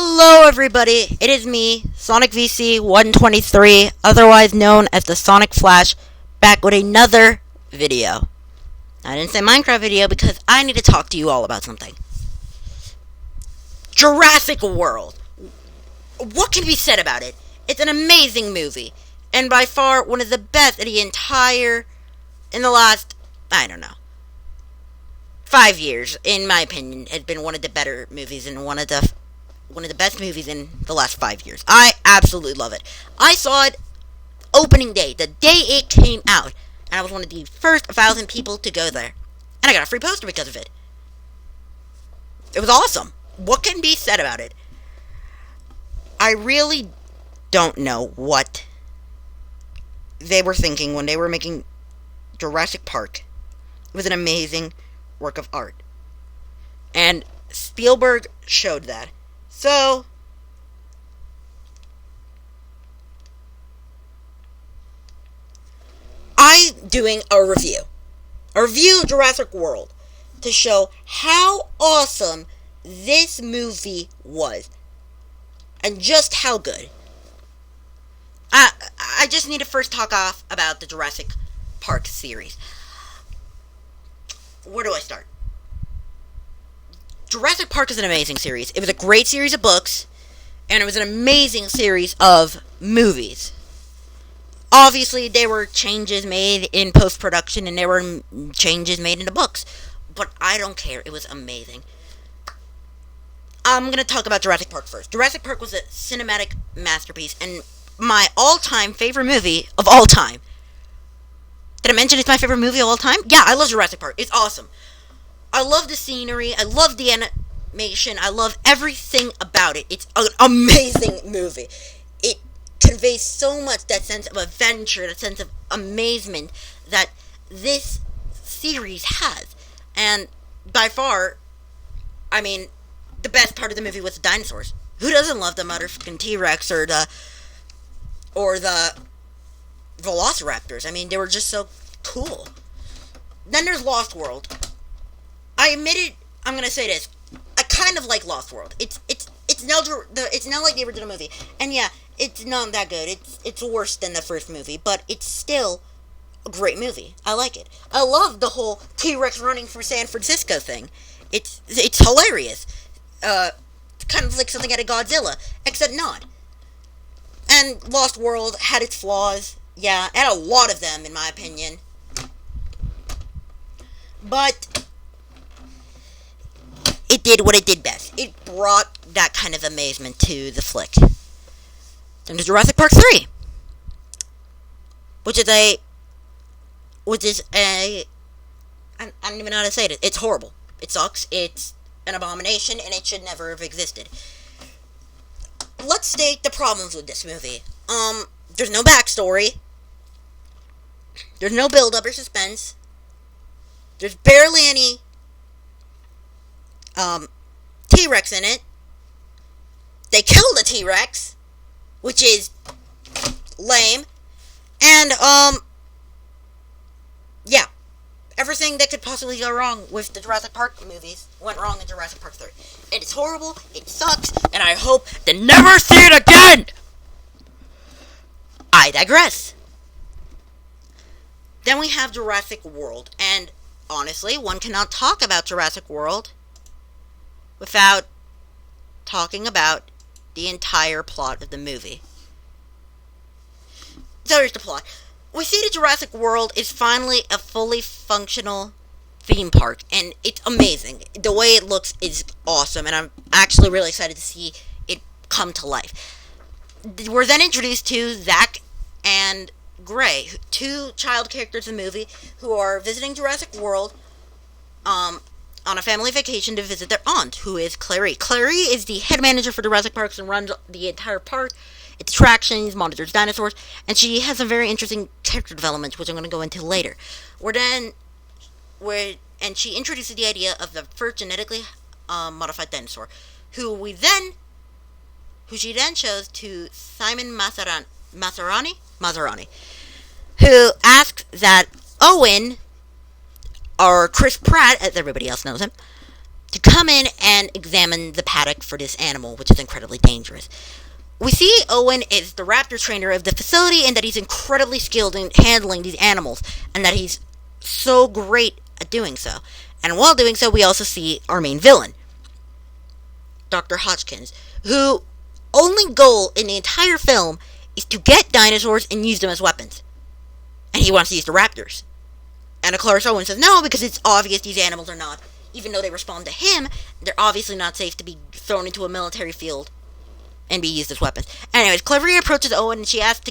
Hello everybody, it is me, Sonic VC 123, otherwise known as the Sonic Flash, back with another video. I didn't say Minecraft video because I need to talk to you all about something. Jurassic World. What can be said about it? It's an amazing movie, and by far one of the best in the last, 5 years, in my opinion, has been one of the better movies and one of the best movies in the last 5 years. I absolutely love it. I saw it opening day, the day it came out, and I was one of the first 1,000 people to go there. And I got a free poster because of it. It was awesome. What can be said about it? I really don't know what they were thinking when they were making Jurassic Park. It was an amazing work of art. And Spielberg showed that. So, I'm doing a review of Jurassic World to show how awesome this movie was and just how good. I just need to first talk off about the Jurassic Park series. Where do I start? Jurassic Park is an amazing series. It was a great series of books, and it was an amazing series of movies. Obviously, there were changes made in post-production, and there were changes made in the books, but I don't care. It was amazing. I'm going to talk about Jurassic Park first. Jurassic Park was a cinematic masterpiece, and my all-time favorite movie of all time. Did I mention it's my favorite movie of all time? Yeah, I love Jurassic Park. It's awesome. I love the scenery, I love the animation, I love everything about it. It's an amazing movie. It conveys so much, that sense of adventure, that sense of amazement that this series has. And by far, the best part of the movie was the dinosaurs. Who doesn't love the motherfucking T-Rex or the Velociraptors? They were just so cool. Then there's Lost World. I admit it. I'm gonna say this. I kind of like Lost World. It's not like the original movie, and yeah, it's not that good. It's worse than the first movie, but it's still a great movie. I like it. I love the whole T-Rex running through San Francisco thing. It's hilarious. Kind of like something out of Godzilla, except not. And Lost World had its flaws. Yeah, it had a lot of them, in my opinion. But it did what it did best. It brought that kind of amazement to the flick. Then there's Jurassic Park 3. Which is I don't even know how to say it. It's horrible. It sucks. It's an abomination, and it should never have existed. Let's state the problems with this movie. There's no backstory. There's no build-up or suspense. There's barely any T-Rex in it. They killed a T-Rex, which is lame. And, yeah. Everything that could possibly go wrong with the Jurassic Park movies went wrong in Jurassic Park 3. It is horrible, it sucks, and I hope to never see it again! I digress. Then we have Jurassic World, and honestly, one cannot talk about Jurassic World without talking about the entire plot of the movie. So here's the plot. We see that Jurassic World is finally a fully functional theme park, and it's amazing. The way it looks is awesome, and I'm actually really excited to see it come to life. We're then introduced to Zach and Gray, two child characters in the movie, who are visiting Jurassic World on a family vacation to visit their aunt, who is Clary. Clary is the head manager for Jurassic Parks and runs the entire park, its attractions, monitors dinosaurs, and she has a very interesting character development, which I'm going to go into later. And she introduces the idea of the first genetically modified dinosaur, who she then shows to Simon Maserani, who asks that Owen, or Chris Pratt, as everybody else knows him, to come in and examine the paddock for this animal, which is incredibly dangerous. We see Owen is the raptor trainer of the facility and that he's incredibly skilled in handling these animals and that he's so great at doing so. And while doing so, we also see our main villain, Dr. Hodgkins, who only goal in the entire film is to get dinosaurs and use them as weapons. And he wants to use the raptors. And of course Owen says no, because it's obvious these animals are not, even though they respond to him, they're obviously not safe to be thrown into a military field and be used as weapons. Anyways, Claria approaches Owen and she asks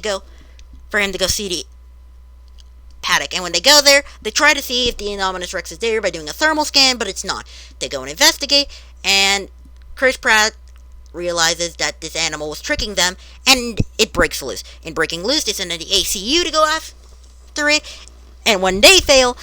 for him to go see the paddock. And when they go there, they try to see if the Indominus Rex is there by doing a thermal scan, but it's not. They go and investigate, and Chris Pratt realizes that this animal was tricking them, and it breaks loose. In breaking loose, they send in the ACU to go after it, and when they fail,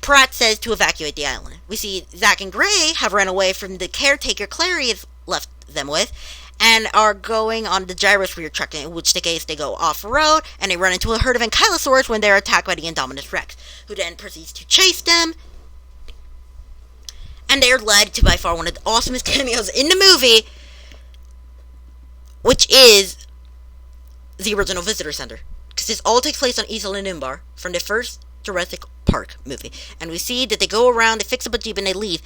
Pratt says to evacuate the island. We see Zach and Gray have run away from the caretaker Clary has left them with, and are going on the gyrosphere truck, in which case they go off-road, and they run into a herd of ankylosaurs when they're attacked by the Indominus Rex, who then proceeds to chase them, and they are led to by far one of the awesomest cameos in the movie, which is the original visitor center. Because this all takes place on Isla Nimbar from the first Jurassic Park movie. And we see that they go around, they fix up a jeep, and they leave.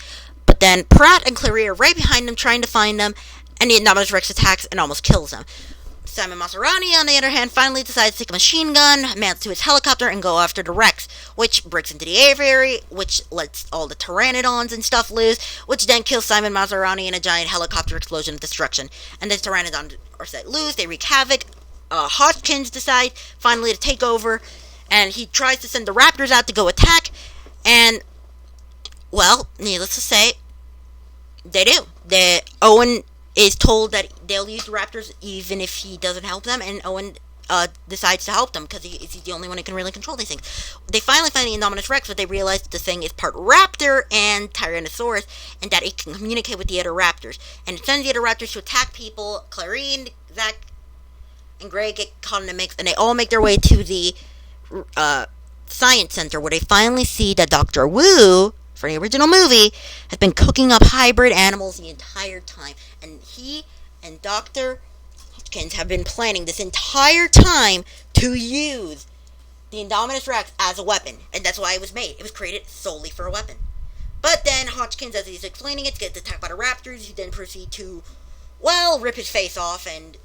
But then Pratt and Clary are right behind them, trying to find them, and the Indominus Rex attacks and almost kills them. Simon Maserati, on the other hand, finally decides to take a machine gun, mounts to his helicopter, and go after the Rex, which breaks into the aviary, which lets all the pteranodons and stuff loose, which then kills Simon Maserati in a giant helicopter explosion of destruction. And the pteranodons are set loose, they wreak havoc. Hodgkins decides finally to take over, and he tries to send the raptors out to go attack, and, well, needless to say, they do. Owen is told that they'll use the raptors even if he doesn't help them, and Owen decides to help them because he's the only one who can really control these things. They finally find the Indominus Rex, but they realize that the thing is part raptor and Tyrannosaurus, and that it can communicate with the other raptors. And it sends the other raptors to attack people. Clarine, Zach, and Gray get caught in the mix, and they all make their way to the science center, where they finally see that Dr. Wu, for the original movie, has been cooking up hybrid animals the entire time. And he and Dr. Hodgkins have been planning this entire time to use the Indominus Rex as a weapon. And that's why it was made. It was created solely for a weapon. But then Hodgkins, as he's explaining it, gets attacked by the raptors. He then proceeds to, well, rip his face off, and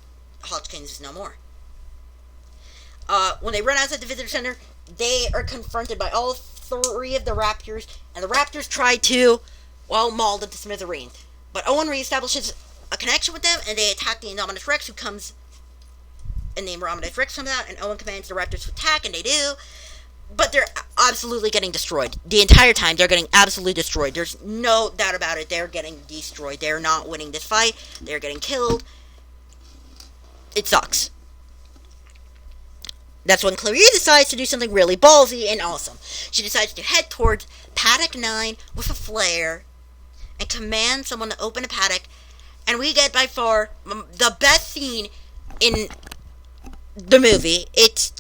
Hodgkins is no more. When they run outside the visitor center, they are confronted by all three of the raptors, and the raptors try to, well, maul them to smithereens. But Owen reestablishes a connection with them, and they attack the Indominus Rex, who comes, and the Indominus Rex comes out, and Owen commands the raptors to attack, and they do. But they're absolutely getting destroyed. The entire time, they're getting absolutely destroyed. There's no doubt about it. They're getting destroyed. They're not winning this fight. They're getting killed. It sucks. That's when Clarice decides to do something really ballsy and awesome. She decides to head towards Paddock 9 with a flare and command someone to open a paddock. And we get by far the best scene in the movie. It's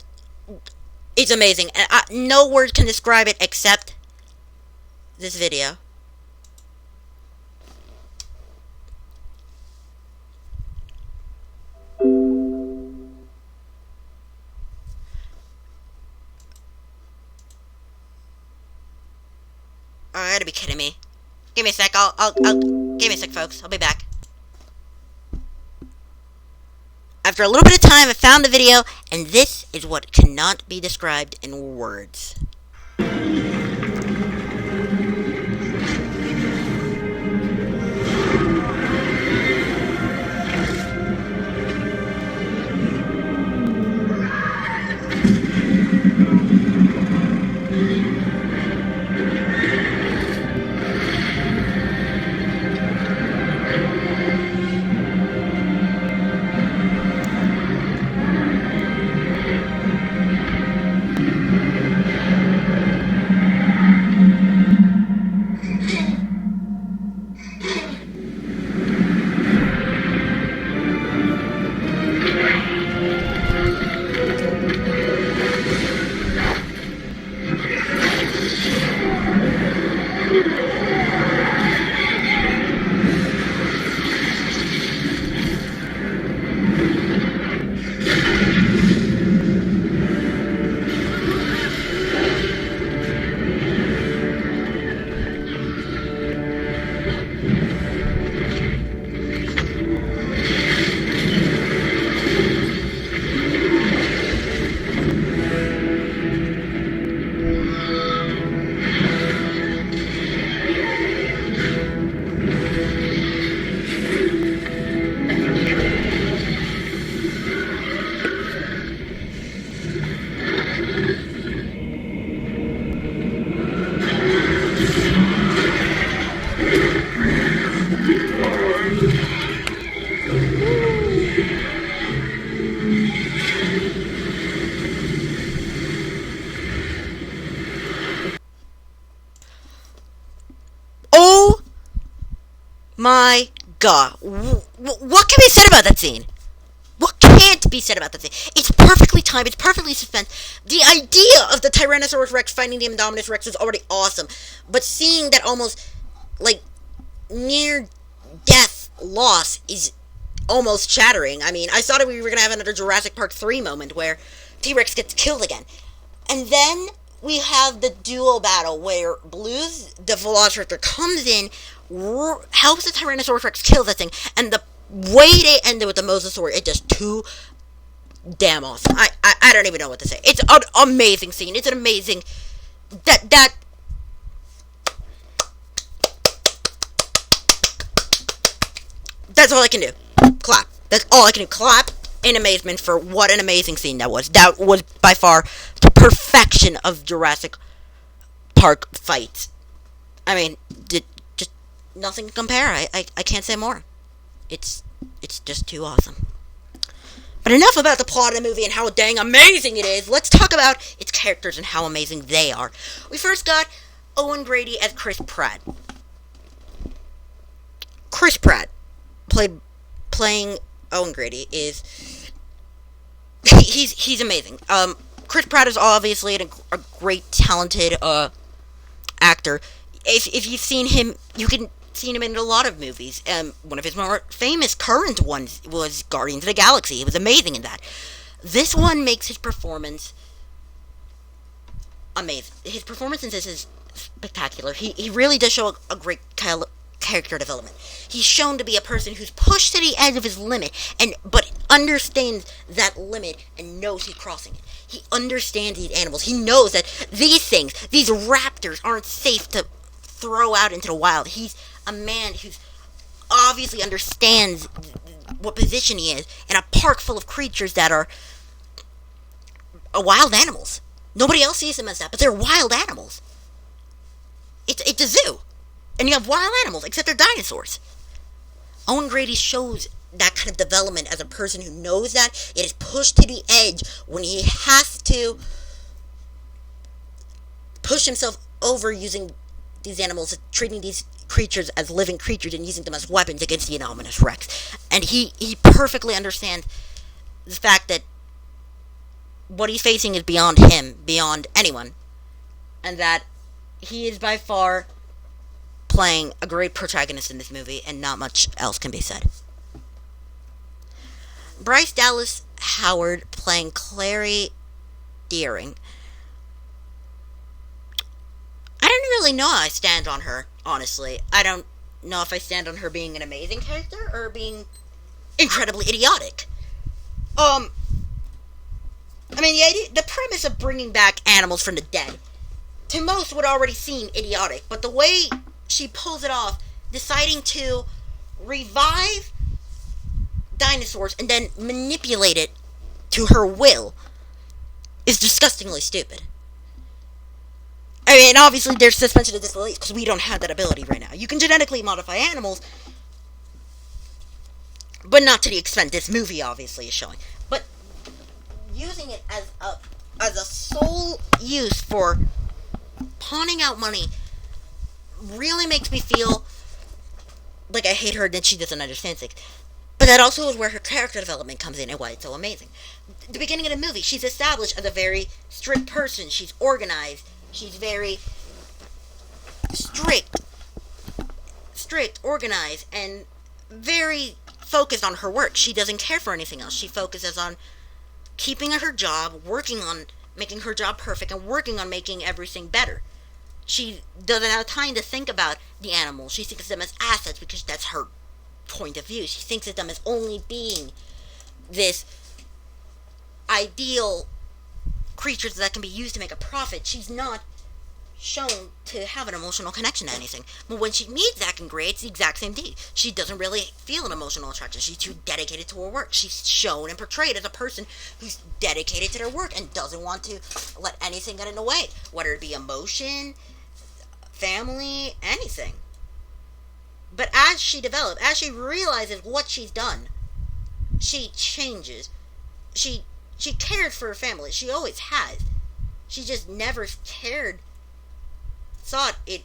amazing. And no word can describe it except this video. Oh, you gotta be kidding me. Give me a sec. Give me a sec, folks. I'll be back. After a little bit of time, I found the video, and this is what cannot be described in words. Oh my god. What can be said about that scene? What can't be said about that scene? It's perfectly timed. It's perfectly suspense. The idea of the Tyrannosaurus Rex fighting the Indominus Rex was already awesome. But seeing that almost, like, near death loss is almost shattering. I mean, I thought we were going to have another Jurassic Park 3 moment where T-Rex gets killed again. And then we have the duel battle where Blues, the Velociraptor, comes in, helps the Tyrannosaurus Rex kill that thing, and the way they ended with the Mosasaur is just too damn awesome. I don't even know what to say. It's an amazing scene. It's an amazing... That's all I can do. Clap. That's all I can do. Clap in amazement for what an amazing scene that was. That was by far the perfection of Jurassic Park fights. I mean, just nothing to compare. I can't say more. It's just too awesome. But enough about the plot of the movie and how dang amazing it is. Let's talk about its characters and how amazing they are. We first got Owen Grady as Chris Pratt. Chris Pratt playing Owen Grady is he's amazing. Chris Pratt is obviously a great talented actor. If you've seen him, you can seen him in a lot of movies. One of his more famous current ones was Guardians of the Galaxy. He was amazing in that. This one makes his performance amazing. His performance in this is spectacular. He really does show a great character development. He's shown to be a person who's pushed to the edge of his limit, but understands that limit and knows he's crossing it. He understands these animals. He knows that these things, these raptors, aren't safe to throw out into the wild. He's a man who obviously understands what position he is in a park full of creatures that are wild animals. Nobody else sees them as that, but they're wild animals. It's a zoo. And you have wild animals, except they're dinosaurs. Owen Grady shows that kind of development as a person who knows that it is pushed to the edge when he has to push himself over using these animals, treating these creatures as living creatures and using them as weapons against the Indominus Rex. And he perfectly understands the fact that what he's facing is beyond him, beyond anyone, and that he is by far playing a great protagonist in this movie, and not much else can be said. Bryce Dallas Howard playing Clary Deering. I don't really know how I stand on her, honestly. I don't know if I stand on her being an amazing character or being incredibly idiotic. I mean, the premise of bringing back animals from the dead, to most would already seem idiotic, but the way she pulls it off, deciding to revive dinosaurs and then manipulate it to her will, is disgustingly stupid. I mean, obviously there's suspension of disbelief because we don't have that ability right now. You can genetically modify animals, but not to the extent this movie obviously is showing. But using it as a sole use for pawning out money really makes me feel like I hate her and that she doesn't understand things. But that also is where her character development comes in and why it's so amazing. The beginning of the movie, she's established as a very strict person. She's organized. She's very strict, organized, and very focused on her work. She doesn't care for anything else. She focuses on keeping her job, working on making her job perfect, and working on making everything better. She doesn't have time to think about the animals. She thinks of them as assets because that's her point of view. She thinks of them as only being this ideal creatures that can be used to make a profit. She's not shown to have an emotional connection to anything. But when she meets Zach and Gray, it's the exact same thing. She doesn't really feel an emotional attraction. She's too dedicated to her work. She's shown and portrayed as a person who's dedicated to their work and doesn't want to let anything get in the way, whether it be emotion, family, anything. But as she develops, as she realizes what she's done, she changes. She she cares for her family. She always has. She just never cared, thought it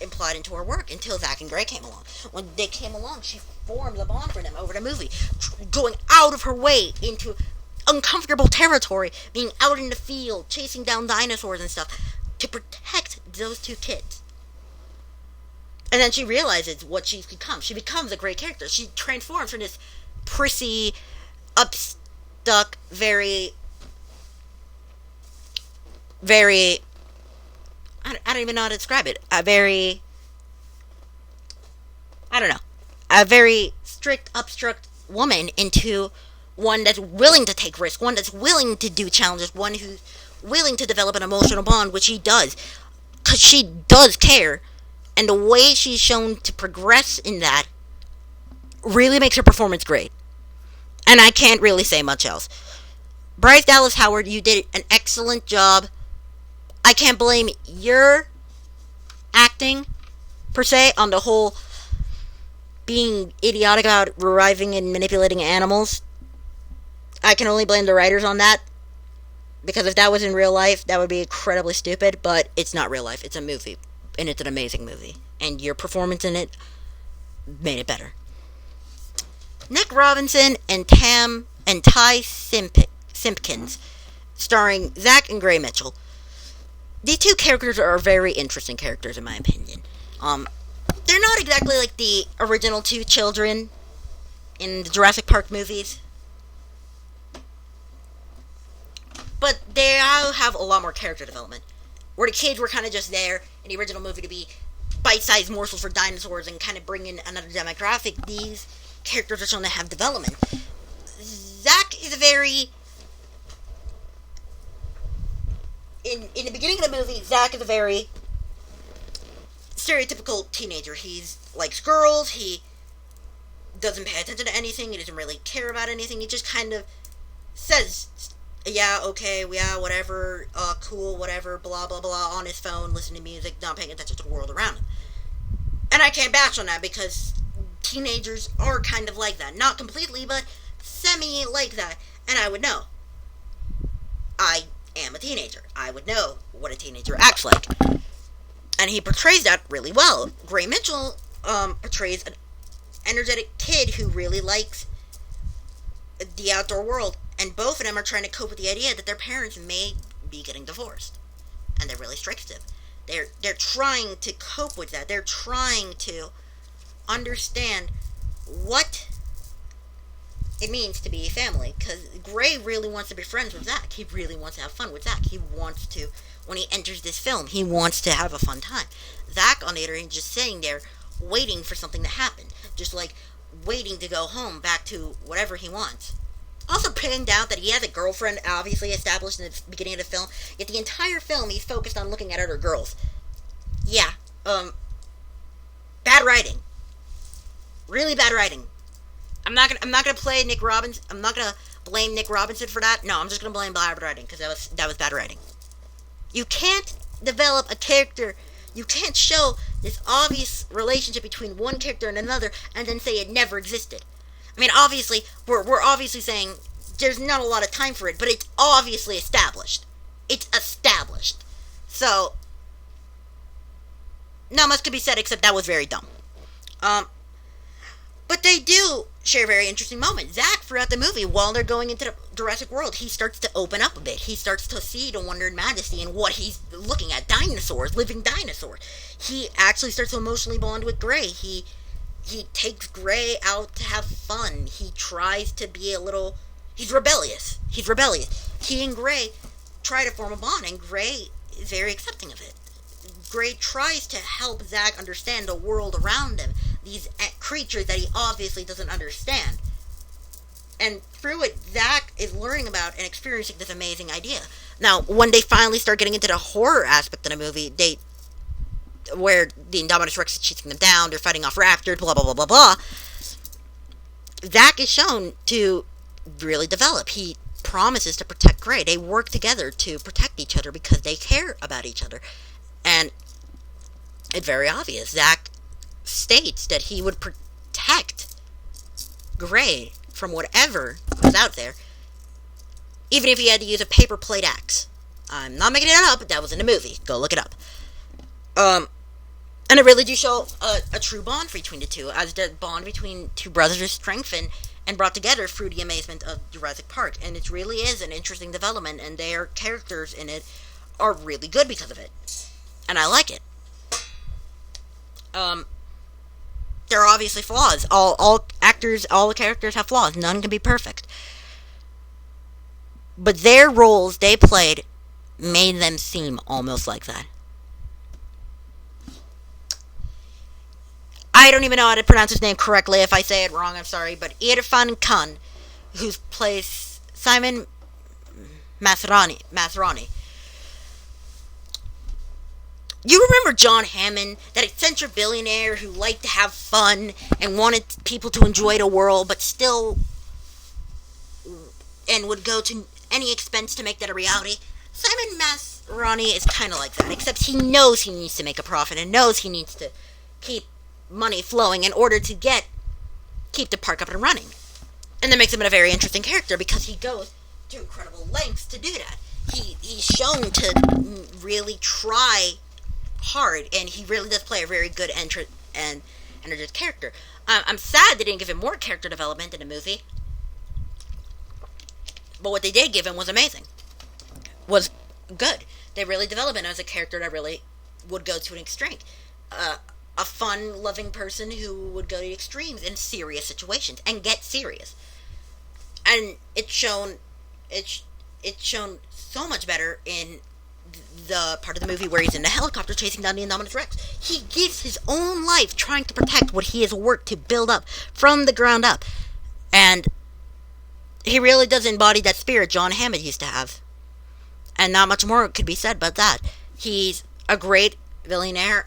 implied into her work until Zach and Gray came along. When they came along, she formed a bond for them over the movie, going out of her way into uncomfortable territory, being out in the field, chasing down dinosaurs and stuff, to protect those two kids. And then she realizes what she's become. She becomes a great character. She transforms from this prissy, upstuck, very, I don't even know how to describe it. I don't know. A very strict, upstruct woman into one that's willing to take risks, one that's willing to do challenges, one who's willing to develop an emotional bond, which she does. Because she does care. And the way she's shown to progress in that really makes her performance great. And I can't really say much else. Bryce Dallas Howard, you did an excellent job. I can't blame your acting, per se, on the whole being idiotic about reviving and manipulating animals. I can only blame the writers on that. Because if that was in real life, that would be incredibly stupid. But it's not real life. It's a movie. And it's an amazing movie. And your performance in it made it better. Nick Robinson and Ty Simpkins, starring Zach and Gray Mitchell. These two characters are very interesting characters, in my opinion. They're not exactly like the original two children in the Jurassic Park movies. But they all have a lot more character development. Where the kids were kind of just there in the original movie to be bite-sized morsels for dinosaurs and kind of bring in another demographic, these characters are shown to have development. Zach is a very... In the beginning of the movie, Zach is a very stereotypical teenager. He likes girls, he doesn't pay attention to anything, he doesn't really care about anything, he just kind of says... yeah, okay, yeah, whatever, cool, whatever, blah, blah, blah, on his phone, listening to music, not paying attention to the world around him. And I can't bash on that, because teenagers are kind of like that. Not completely, but semi-like that. And I would know. I am a teenager. I would know what a teenager acts like. And he portrays that really well. Gray Mitchell, portrays an energetic kid who really likes the outdoor world. And both of them are trying to cope with the idea that their parents may be getting divorced. And that really strikes them. They're trying to cope with that. They're trying to understand what it means to be a family. Because Gray really wants to be friends with Zach. He really wants to have fun with Zach. He wants to, when he enters this film, he wants to have a fun time. Zach, on the other hand, just sitting there waiting for something to happen. Just like waiting to go home, back to whatever he wants. Also pinned out that he has a girlfriend, obviously established in the beginning of the film, yet the entire film he's focused on looking at other girls. Yeah, bad writing. Really bad writing. I'm not gonna play Nick Robinson. I'm not gonna blame Nick Robinson for that. No, I'm just gonna blame bad writing, because that was bad writing. You can't develop a character. You can't show this obvious relationship between one character and another, and then say it never existed. I mean, obviously, we're obviously saying there's not a lot of time for it, but it's obviously established. It's established. So, not much could be said except that was very dumb. But they do share very interesting moments. Zach, throughout the movie, while they're going into the Jurassic World, he starts to open up a bit. He starts to see the wonder and majesty in what he's looking at. Dinosaurs, living dinosaurs. He actually starts to emotionally bond with Gray. He takes Gray out to have fun. He tries to be a little... He's rebellious. He and Gray try to form a bond, and Gray is very accepting of it. Gray tries to help Zach understand the world around him. These creatures that he obviously doesn't understand. And through it, Zach is learning about and experiencing this amazing idea. Now, when they finally start getting into the horror aspect of the movie, where the Indominus Rex is chasing them down, they're fighting off raptors, blah, blah, blah, blah, blah. Zach is shown to really develop. He promises to protect Gray. They work together to protect each other because they care about each other. And it's very obvious. Zach states that he would protect Gray from whatever was out there, even if he had to use a paper plate axe. I'm not making it up, but that was in the movie. Go look it up. And it really do show a true bond between the two, as the bond between two brothers is strengthened and brought together through the amazement of Jurassic Park. And it really is an interesting development, and their characters in it are really good because of it. And I like it. There are obviously flaws. All actors, all the characters have flaws. None can be perfect. But their roles they played made them seem almost like that. I don't even know how to pronounce his name correctly. If I say it wrong, I'm sorry. But Irfan Khan, who plays Simon Masrani. You remember John Hammond, that eccentric billionaire who liked to have fun and wanted people to enjoy the world, but still, and would go to any expense to make that a reality? Simon Masrani is kind of like that, except he knows he needs to make a profit and knows he needs to keep money flowing in order to keep the park up and running. And that makes him a very interesting character, because he goes to incredible lengths to do that. He's shown to really try hard, and he really does play a very good and energetic character. I'm sad they didn't give him more character development in the movie, but what they did give him was amazing. Was good. They really developed him as a character that really would go to an extreme. A fun, loving person who would go to extremes in serious situations and get serious. And it's shown so much better in the part of the movie where he's in the helicopter chasing down the Indominus Rex. He gives his own life trying to protect what he has worked to build up from the ground up. And he really does embody that spirit John Hammond used to have. And not much more could be said about that. He's a great billionaire.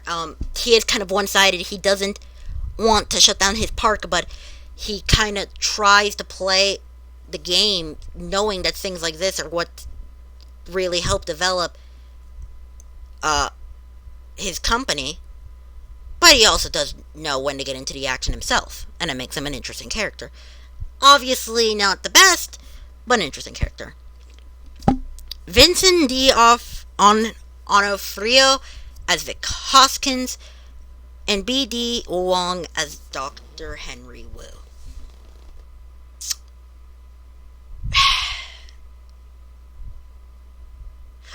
He is kind of one-sided. He doesn't want to shut down his park, but he kind of tries to play the game knowing that things like this are what really help develop his company. But he also does know when to get into the action himself, and it makes him an interesting character. Obviously not the best, but an interesting character. Vincent D'Onofrio as Vic Hoskins, and B.D. Wong as Dr. Henry Wu.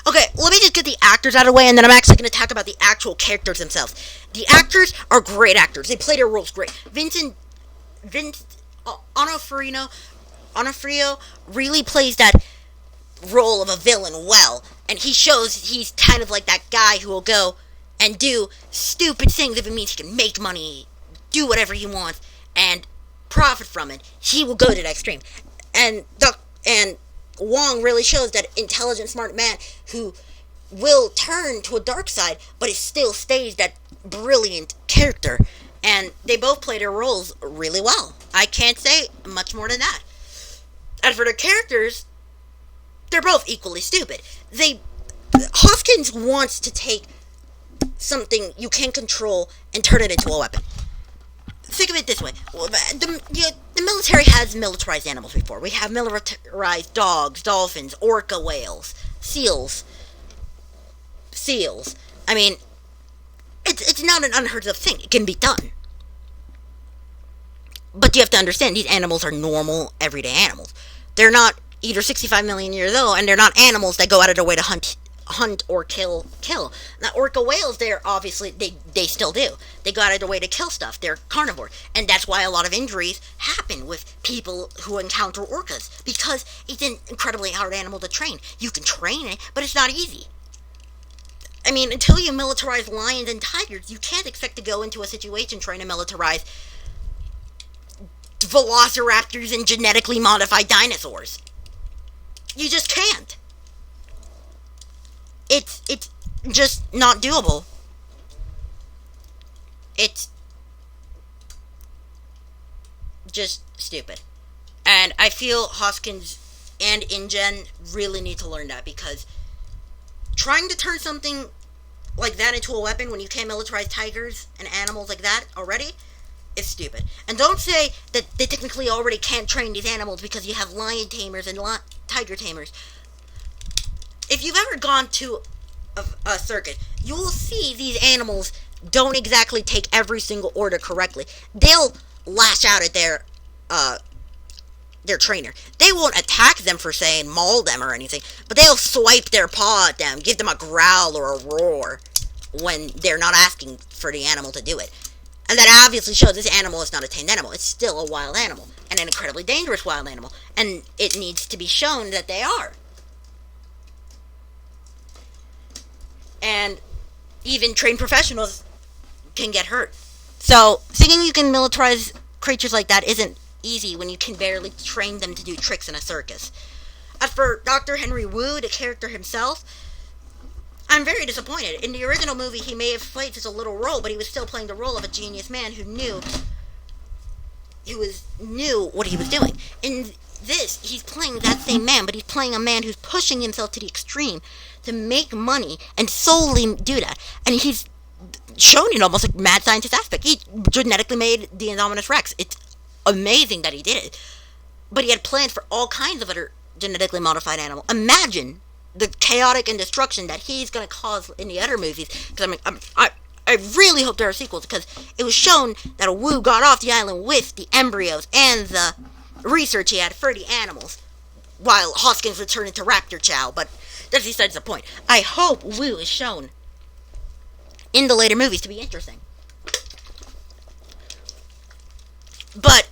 Okay, let me just get the actors out of the way, and then I'm actually going to talk about the actual characters themselves. The actors are great actors. They play their roles great. Vincent Onofrio really plays that role of a villain well, and he shows he's kind of like that guy who will go and do stupid things if it means he can make money, do whatever he wants, and profit from it. He will go to that extreme. And Wong really shows that intelligent, smart man who will turn to a dark side, but it still stays that brilliant character. And they both play their roles really well. I can't say much more than that. As for their characters, they're both equally stupid. Hoskins wants to take something you can control and turn it into a weapon. Think of it this way. The military has militarized animals before. We have militarized dogs, dolphins, orca whales, seals. I mean, it's not an unheard of thing. It can be done. But you have to understand, these animals are normal, everyday animals. They're not either 65 million years old, and they're not animals that go out of their way to hunt or kill. Now, orca whales, they're obviously, they still do. They go out of their way to kill stuff. They're carnivore. And that's why a lot of injuries happen with people who encounter orcas, because it's an incredibly hard animal to train. You can train it, but it's not easy. I mean, until you militarize lions and tigers, you can't expect to go into a situation trying to militarize velociraptors and genetically modified dinosaurs. You just can't. It's just not doable. It's just stupid. And I feel Hoskins and InGen really need to learn that, because trying to turn something like that into a weapon when you can't militarize tigers and animals like that already, is stupid. And don't say that they technically already can't train these animals because you have lion tamers and tiger tamers. If you've ever gone to a circus, you will see these animals don't exactly take every single order correctly. They'll lash out at their trainer. They won't attack them for saying maul them or anything, but they'll swipe their paw at them, give them a growl or a roar when they're not asking for the animal to do it. And that obviously shows this animal is not a tamed animal. It's still a wild animal, and an incredibly dangerous wild animal, and it needs to be shown that they are. And even trained professionals can get hurt. So, thinking you can militarize creatures like that isn't easy when you can barely train them to do tricks in a circus. As for Dr. Henry Wu, the character himself, I'm very disappointed. In the original movie, he may have played just a little role, but he was still playing the role of a genius man who knew what he was doing. In this, he's playing that same man, but he's playing a man who's pushing himself to the extreme to make money and solely do that. And he's shown in almost like mad scientist aspect. He genetically made the Indominus Rex. It's amazing that he did it. But he had plans for all kinds of other genetically modified animals. Imagine the chaotic and destruction that he's going to cause in the other movies. Because I really hope there are sequels, because it was shown that Wu got off the island with the embryos and the research he had for the animals, while Hoskins would turn into Raptor Chow. But that's besides the point. I hope Wu is shown in the later movies to be interesting. But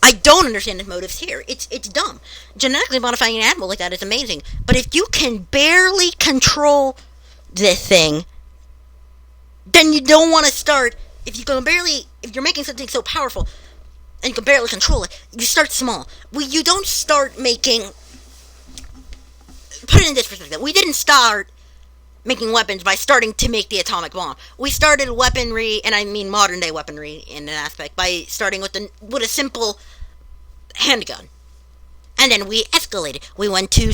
I don't understand his motives here. It's dumb. Genetically modifying an animal like that is amazing. But if you can barely control this thing, then you don't want to start. If you're making something so powerful and you can barely control it, you start small. You don't start making. Put it in this perspective. We didn't start making weapons by starting to make the atomic bomb. We started weaponry, and I mean modern day weaponry in an aspect, by starting with a simple handgun. And then we escalated. We went to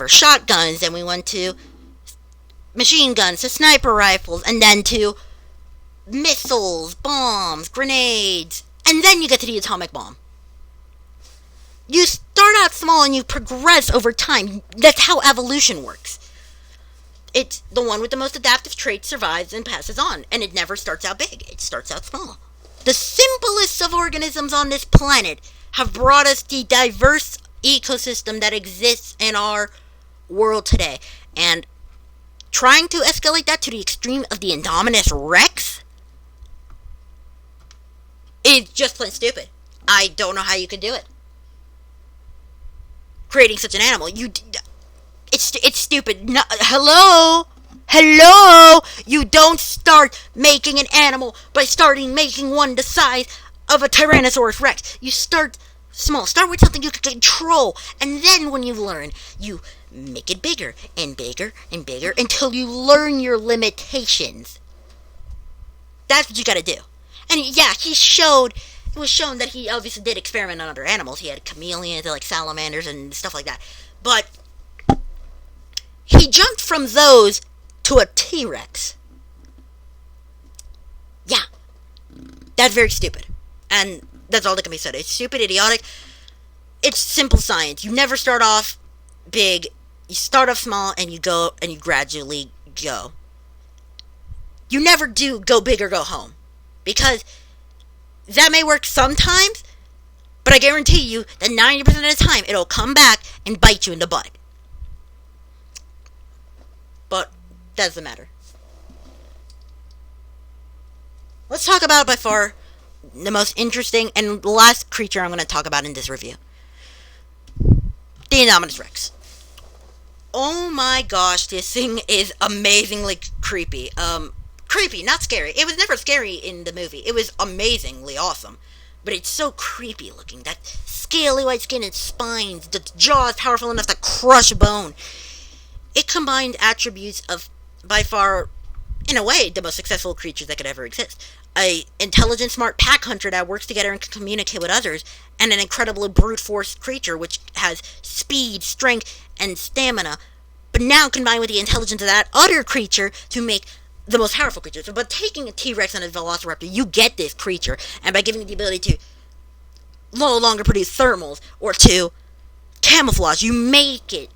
shotguns, and we went to machine guns, to sniper rifles, and then to missiles, bombs, grenades, and then you get to the atomic bomb. You start out small and you progress over time. That's how evolution works. It's the one with the most adaptive traits survives and passes on, and it never starts out big. It starts out small. The simplest of organisms on this planet have brought us the diverse ecosystem that exists in our world today. And trying to escalate that to the extreme of the Indominus Rex is just plain stupid. I don't know how you could do it. Creating such an animal, it's stupid. No, hello, you don't start making an animal by making one the size of a Tyrannosaurus Rex. You start small. Start with something you can control, and then when you learn, you make it bigger and bigger and bigger until you learn your limitations. That's what you gotta do. And yeah, it was shown that he obviously did experiment on other animals. He had chameleons, like salamanders and stuff like that. But he jumped from those to a T-Rex. Yeah. That's very stupid. And that's all that can be said. It's stupid, idiotic. It's simple science. You never start off big. You start off small and you go and you gradually go. You never do go big or go home. Because that may work sometimes, but I guarantee you that 90% of the time it'll come back and bite you in the butt. But that doesn't matter. Let's talk about by far the most interesting and the last creature I'm going to talk about in this review. The Indominus Rex. Oh my gosh, this thing is amazingly creepy. Creepy, not scary. It was never scary in the movie. It was amazingly awesome. But it's so creepy looking. That scaly white skin and spines. The jaw is powerful enough to crush bone. It combined attributes of, by far, in a way, the most successful creatures that could ever exist. A intelligent, smart pack hunter that works together and can communicate with others, and an incredibly brute force creature which has speed, strength, and stamina, but now combined with the intelligence of that other creature to make the most powerful creatures. But taking a T-Rex and a Velociraptor, you get this creature, and by giving it the ability to no longer produce thermals or to camouflage, you make it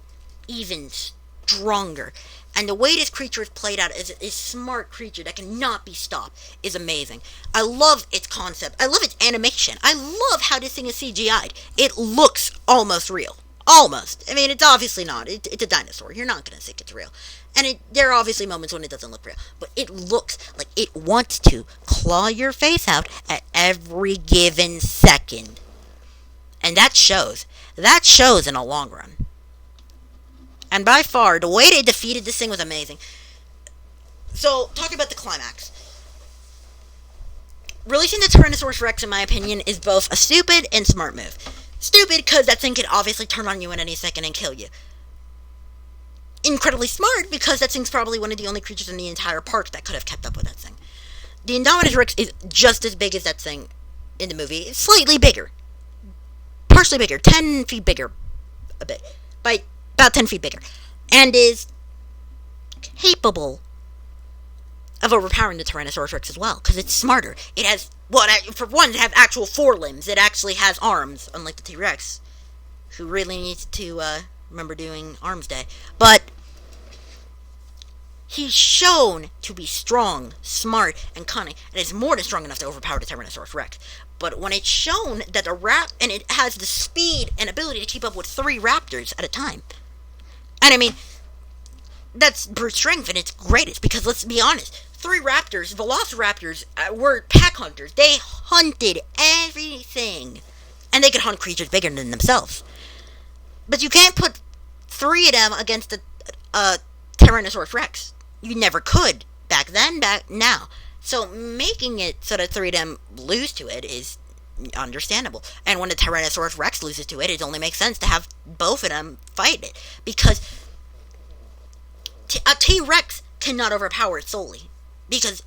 even stronger. And the way this creature is played out is a smart creature that cannot be stopped is amazing. I love its concept. I love its animation. I love how this thing is CGI'd. It looks almost real. Almost. I mean, it's obviously not. It's a dinosaur. You're not going to think it's real. And there are obviously moments when it doesn't look real. But it looks like it wants to claw your face out at every given second. And that shows. That shows in the long run. And by far, the way they defeated this thing was amazing. So, talking about the climax. Releasing the Tyrannosaurus Rex, in my opinion, is both a stupid and smart move. Stupid, because that thing could obviously turn on you in any second and kill you. Incredibly smart, because that thing's probably one of the only creatures in the entire park that could have kept up with that thing. The Indominus Rex is just as big as that thing in the movie. It's slightly bigger. Partially bigger. 10 feet bigger. A bit. By about 10 feet bigger. And is capable of overpowering the Tyrannosaurus Rex as well. Because it's smarter. It has, well, for one, it has actual forelimbs. It actually has arms, unlike the T-Rex. Who really needs to remember doing Arms Day. But he's shown to be strong, smart, and cunning. And is more than strong enough to overpower the Tyrannosaurus Rex. But when it's shown that and it has the speed and ability to keep up with 3 raptors at a time. And I mean, that's brute strength and it's greatest, because let's be honest, 3 raptors, velociraptors, were pack hunters. They hunted everything. And they could hunt creatures bigger than themselves. But you can't put 3 of them against a Tyrannosaurus Rex. You never could back then, back now. So making it so that 3 of them lose to it is understandable. And when the Tyrannosaurus Rex loses to it, it only makes sense to have both of them fight it. Because a T-Rex cannot overpower it solely. Because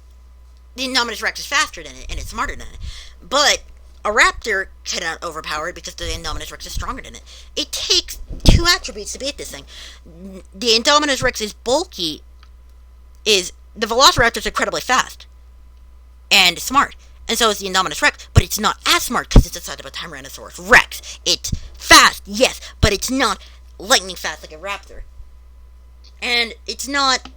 the Indominus Rex is faster than it and it's smarter than it. But a raptor cannot overpower it because the Indominus Rex is stronger than it. It takes 2 attributes to beat this thing. The Indominus Rex is bulky. The Velociraptor is incredibly fast. And smart. And so is the Indominus Rex, but it's not as smart because it's the size of a Tyrannosaurus Rex. It's fast, yes, but it's not lightning fast like a raptor. And it's not...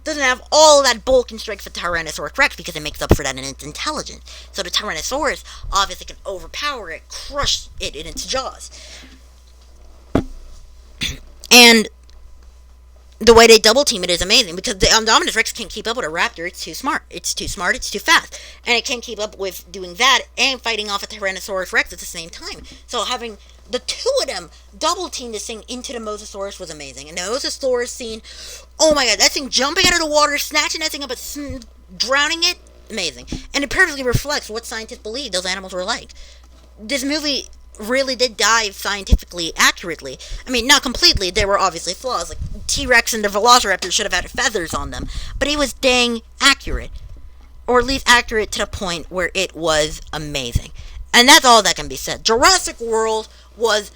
doesn't have all that bulk and strength of Tyrannosaurus Rex because it makes up for that in its intelligence. So the Tyrannosaurus obviously can overpower it, crush it in its jaws. And the way they double team it is amazing, because the Indominus Rex can't keep up with a raptor. It's too smart. It's too smart. It's too fast. And it can't keep up with doing that and fighting off a Tyrannosaurus Rex at the same time. So having the 2 of them double team this thing into the Mosasaurus was amazing. And the Mosasaurus scene, oh my god, that thing jumping out of the water, snatching that thing up and drowning it, amazing. And it perfectly reflects what scientists believe those animals were like. This movie really did dive scientifically accurately. I mean, not completely. There were obviously flaws. Like, T-Rex and the Velociraptor should have had feathers on them. But it was dang accurate. Or at least accurate to the point where it was amazing. And that's all that can be said. Jurassic World was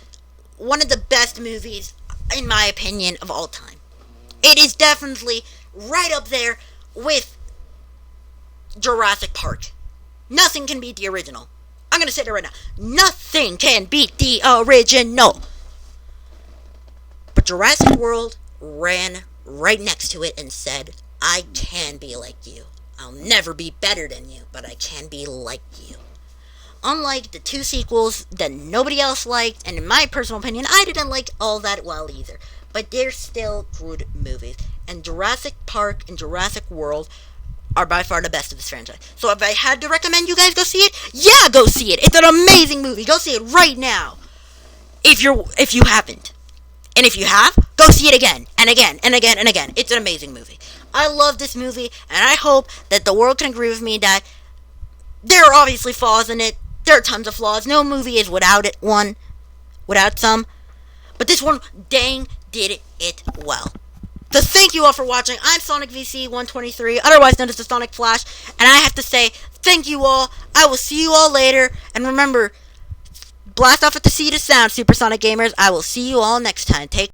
one of the best movies, in my opinion, of all time. It is definitely right up there with Jurassic Park. Nothing can beat the original. I'm going to say that right now. Nothing can beat the original. But Jurassic World ran right next to it and said, I can be like you. I'll never be better than you, but I can be like you. Unlike the 2 sequels that nobody else liked, and in my personal opinion, I didn't like all that well either. But they're still good movies. And Jurassic Park and Jurassic World are by far the best of this franchise. So if I had to recommend you guys go see it, yeah, go see it. It's an amazing movie. Go see it right now. If you haven't. And if you have, go see it again, and again, and again, and again. It's an amazing movie. I love this movie, and I hope that the world can agree with me that there are obviously flaws in it. There are tons of flaws. No movie is without some. But this one, dang, did it well. So thank you all for watching. I'm Sonic VC 123, otherwise known as the Sonic Flash, and I have to say thank you all. I will see you all later, and remember, blast off at the seed of sound, Supersonic Gamers. I will see you all next time. Take